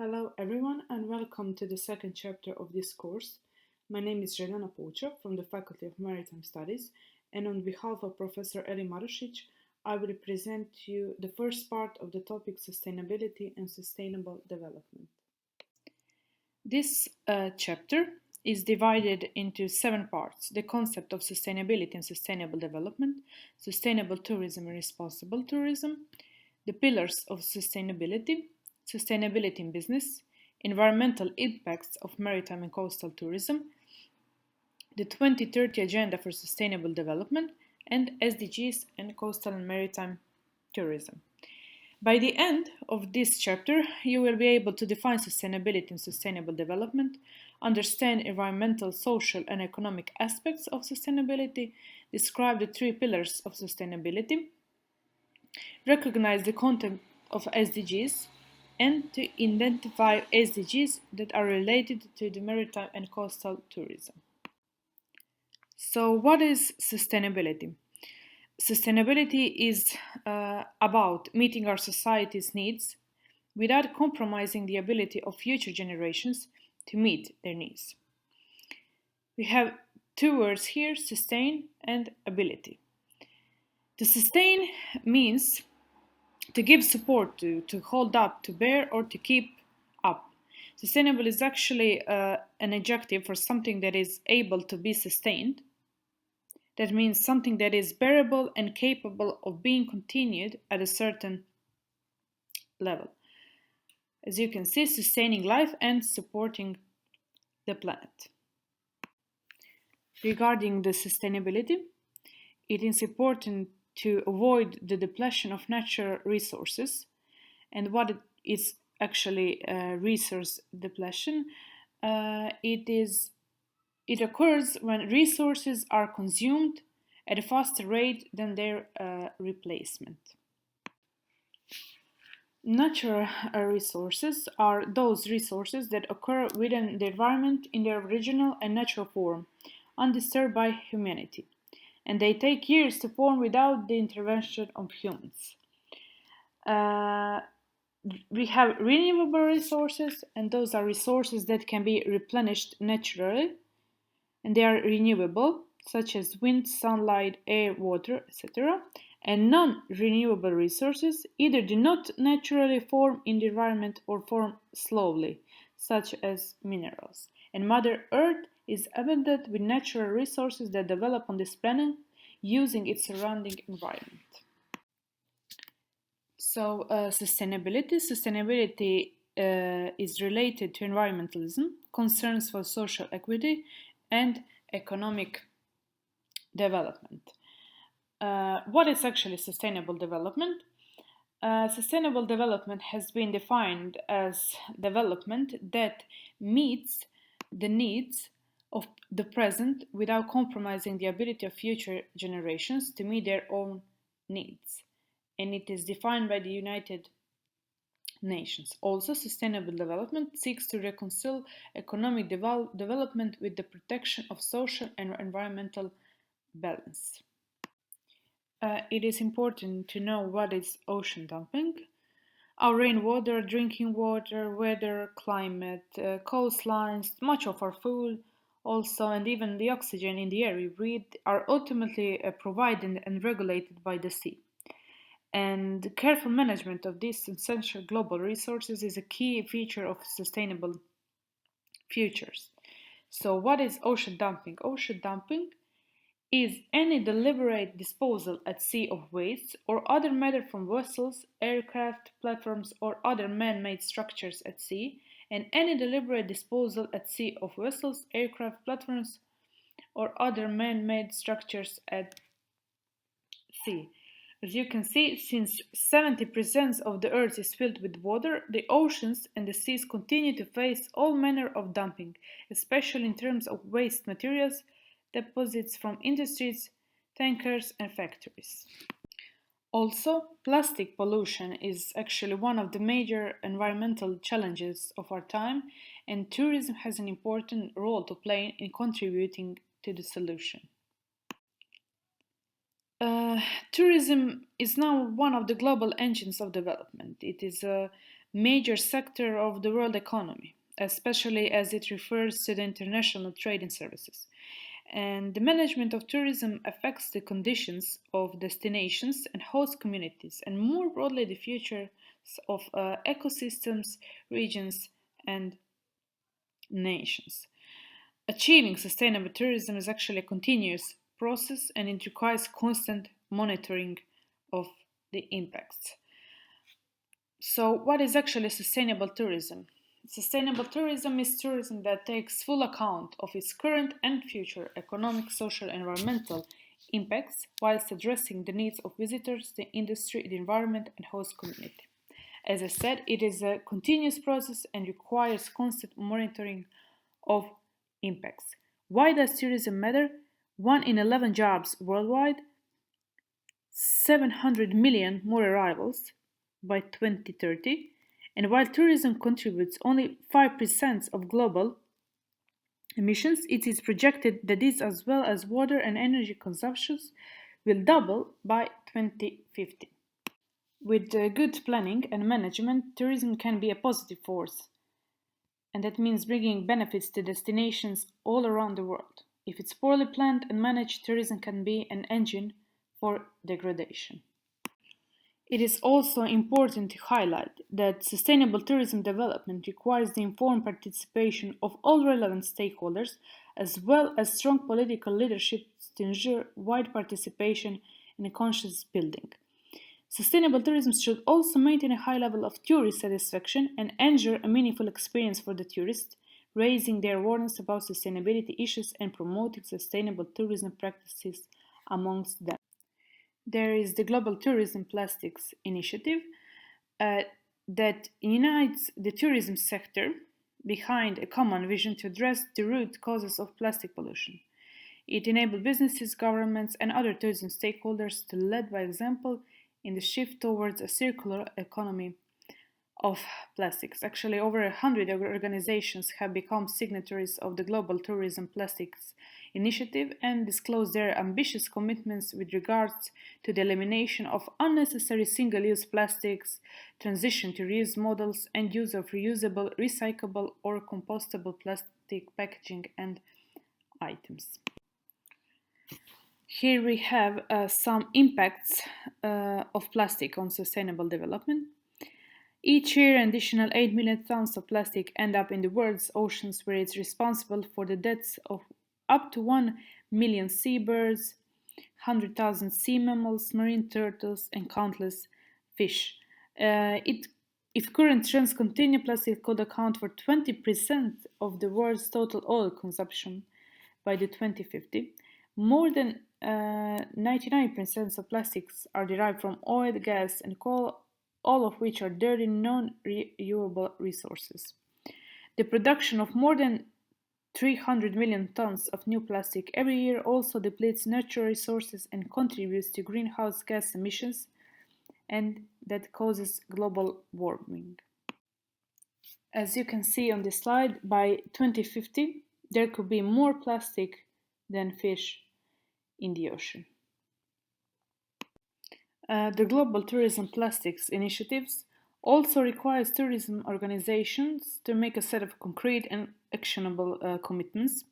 Hello everyone and welcome to the second chapter of this course. My name is Zeljana Puco from the Faculty of Maritime Studies, and on behalf of Professor Marušić, I will present to you the first part of the topic sustainability and sustainable development. This chapter is divided into 7 parts: the concept of sustainability and sustainable development, sustainable tourism and responsible tourism, the pillars of sustainability, sustainability in business, environmental impacts of maritime and coastal tourism, the 2030 Agenda for Sustainable Development, and SDGs and coastal and maritime tourism. By the end of this chapter, you will be able to define sustainability and sustainable development, understand environmental, social, and economic aspects of sustainability, describe the 3 pillars of sustainability, recognize the content of SDGs, and to identify SDGs that are related to the maritime and coastal tourism. So, what is sustainability? Sustainability is about meeting our society's needs without compromising the ability of future generations to meet their needs. We have 2 words here: sustain and ability. To sustain means to give support to hold up, to bear, or to keep up. Sustainable is actually an adjective for something that is able to be sustained. That means something that is bearable and capable of being continued at a certain level. As you can see, sustaining life and supporting the planet. Regarding the sustainability, it is important to avoid the depletion of natural resources. And what is actually resource depletion? It occurs when resources are consumed at a faster rate than their replacement. Natural resources are those resources that occur within the environment in their original and natural form, undisturbed by humanity, and they take years to form without the intervention of humans. We have renewable resources, and those are resources that can be replenished naturally, and they are renewable, such as wind, sunlight, air, water, etc. And non-renewable resources either do not naturally form in the environment or form slowly, such as minerals. And Mother Earth is abundant with natural resources that develop on this planet using its surrounding environment. So, sustainability is related to environmentalism, concerns for social equity, and economic development. What is actually sustainable development? Sustainable development has been defined as development that meets the needs of the present without compromising the ability of future generations to meet their own needs. And it is defined by the United Nations. Also, sustainable development seeks to reconcile economic development with the protection of social and environmental balance. It is important to know what is ocean dumping. Our rainwater, drinking water, weather, climate, coastlines, much of our food also, and even the oxygen in the air we breathe are ultimately provided and regulated by the sea. And careful management of these essential global resources is a key feature of sustainable futures. So, what is ocean dumping? Ocean dumping is any deliberate disposal at sea of waste or other matter from vessels, aircraft, platforms, or other man-made structures at sea, and any deliberate disposal at sea of vessels, aircraft, platforms, or other man-made structures at sea. As you can see, since 70% of the earth is filled with water, the oceans and the seas continue to face all manner of dumping, especially in terms of waste materials, deposits from industries, tankers, and factories. Also, plastic pollution is actually one of the major environmental challenges of our time, and tourism has an important role to play in contributing to the solution. Tourism is now one of the global engines of development. It is major sector of the world economy, especially as it refers to the international trade in services. And the management of tourism affects the conditions of destinations and host communities, and more broadly, the future of ecosystems, regions, and nations. Achieving sustainable tourism is actually a continuous process and it requires constant monitoring of the impacts. So, what is actually sustainable tourism? Sustainable tourism is tourism that takes full account of its current and future economic, social, and environmental impacts whilst addressing the needs of visitors, the industry, the environment, and host community. As I said, it is a continuous process and requires constant monitoring of impacts. Why does tourism matter? 1 in 11 jobs worldwide, 700 million more arrivals by 2030, and while tourism contributes only 5% of global emissions, it is projected that this, as well as water and energy consumptions, will double by 2050. With good planning and management, tourism can be a positive force, and that means bringing benefits to destinations all around the world. If it's poorly planned and managed, tourism can be an engine for degradation. It is also important to highlight that sustainable tourism development requires the informed participation of all relevant stakeholders, as well as strong political leadership to ensure wide participation and conscious building. Sustainable tourism should also maintain a high level of tourist satisfaction and ensure a meaningful experience for the tourists, raising their awareness about sustainability issues and promoting sustainable tourism practices amongst them. There is the Global Tourism Plastics Initiative that unites the tourism sector behind a common vision to address the root causes of plastic pollution. It enables businesses, governments, and other tourism stakeholders to lead by example in the shift towards a circular economy of plastics. Actually, over 100 organizations have become signatories of the Global Tourism Plastics Initiative and disclose their ambitious commitments with regards to the elimination of unnecessary single-use plastics, transition to reuse models, and use of reusable, recyclable, or compostable plastic packaging and items. Here we have some impacts of plastic on sustainable development. Each year, an additional 8 million tons of plastic end up in the world's oceans, where it's responsible for the deaths of up to 1 million seabirds, 100,000 sea mammals, marine turtles, and countless fish. If current trends continue, plastic could account for 20% of the world's total oil consumption by the 2050. More than 99% of plastics are derived from oil, gas, and coal, all of which are dirty, non-renewable resources. The production of more than 300 million tons of new plastic every year also depletes natural resources and contributes to greenhouse gas emissions, and that causes global warming. As you can see on this slide, by 2050, there could be more plastic than fish in the ocean. The Global Tourism Plastics Initiatives also requires tourism organizations to make a set of concrete and actionable commitments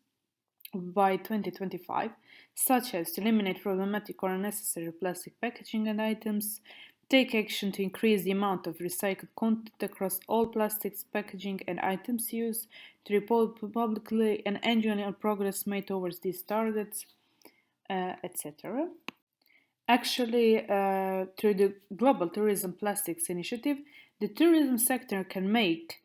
by 2025, such as to eliminate problematic or unnecessary plastic packaging and items, take action to increase the amount of recycled content across all plastics, packaging, and items used, to report publicly and annually on progress made towards these targets, etc. Actually, through the Global Tourism Plastics Initiative, the tourism sector can make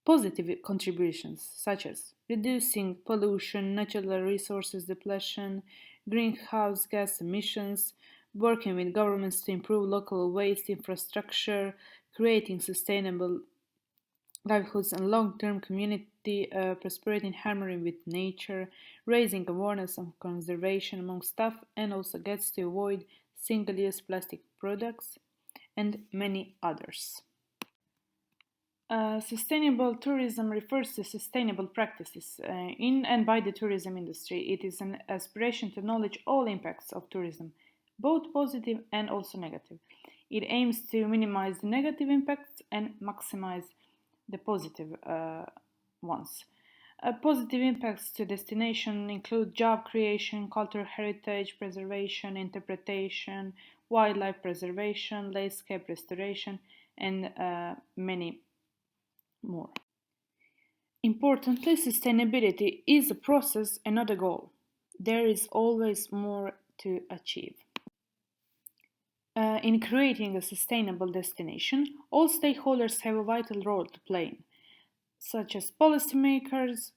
positive contributions such as reducing pollution, natural resources depletion, greenhouse gas emissions, working with governments to improve local waste infrastructure, creating sustainable livelihoods and long-term community prosperity in harmony with nature, raising awareness of conservation among staff, and also gets to avoid single-use plastic products, and many others. Sustainable tourism refers to sustainable practices in and by the tourism industry. It is an aspiration to acknowledge all impacts of tourism, both positive and also negative. It aims to minimize the negative impacts and maximize the positive ones. Positive impacts to destination include job creation, cultural heritage preservation, interpretation, wildlife preservation, landscape restoration, and many more. Importantly, sustainability is a process and not a goal. There is always more to achieve. In creating a sustainable destination, all stakeholders have a vital role to play, such as policymakers,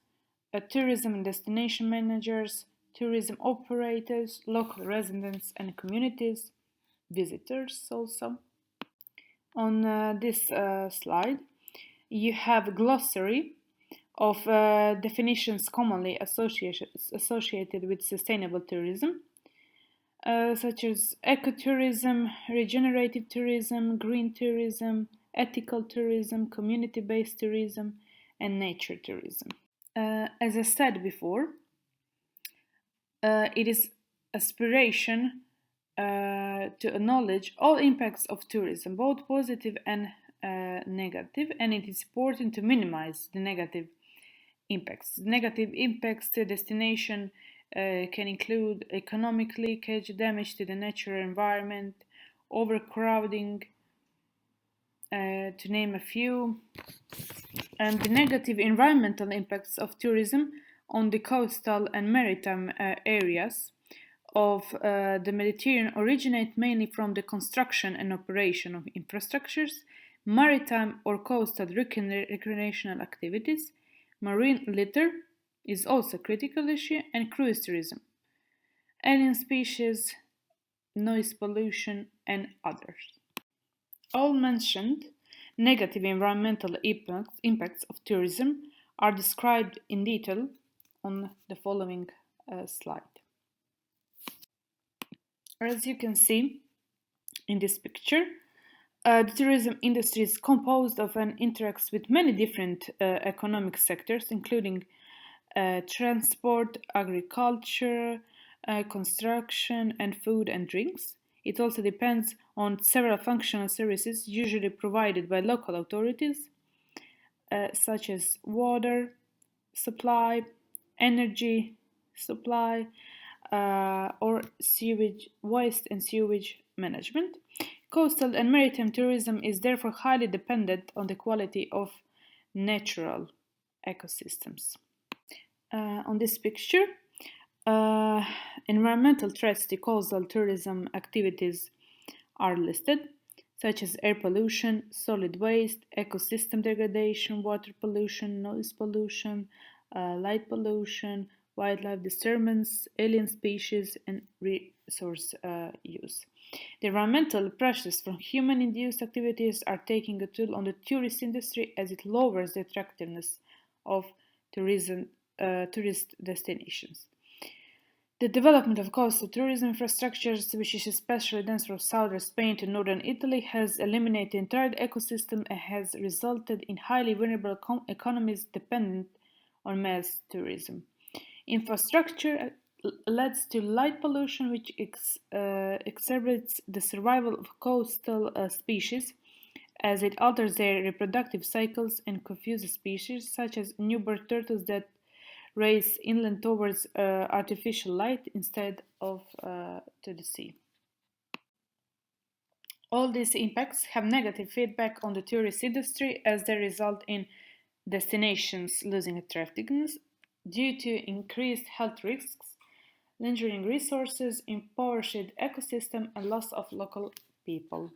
tourism and destination managers, tourism operators, local residents and communities, visitors also. On this slide, you have a glossary of definitions commonly associated with sustainable tourism, such as ecotourism, regenerative tourism, green tourism, ethical tourism, community-based tourism, and nature tourism. As I said before, it is aspiration to acknowledge all impacts of tourism, both positive and negative, and it is important to minimize the negative impacts. Negative impacts to destination can include economic leakage, damage to the natural environment, overcrowding, to name a few, and the negative environmental impacts of tourism on the coastal and maritime areas of the Mediterranean originate mainly from the construction and operation of infrastructures, maritime or coastal recreational activities, marine litter is also a critical issue, and cruise tourism, alien species, noise pollution, and others. All mentioned negative environmental impacts of tourism are described in detail on the following slide. As you can see in this picture, the tourism industry is composed of and interacts with many different economic sectors, including transport, agriculture, construction, and food and drinks. It also depends on several functional services usually provided by local authorities, such as water supply, energy supply, or sewage, waste and sewage management. Coastal and maritime tourism is therefore highly dependent on the quality of natural ecosystems. On this picture, environmental threats to coastal tourism activities are listed, such as air pollution, solid waste, ecosystem degradation, water pollution, noise pollution, light pollution, wildlife disturbance, alien species, and resource use. The environmental pressures from human-induced activities are taking a toll on the tourist industry as it lowers the attractiveness of tourist destinations. The development of coastal tourism infrastructures, which is especially dense from southern Spain to northern Italy, has eliminated the entire ecosystem and has resulted in highly vulnerable economies dependent on mass tourism. Infrastructure leads to light pollution, which exacerbates the survival of coastal species, as it alters their reproductive cycles and confuses species, such as newborn turtles that race inland towards artificial light instead of to the sea. All these impacts have negative feedback on the tourist industry as they result in destinations losing attractiveness due to increased health risks, lingering resources, impoverished ecosystem, and loss of local people.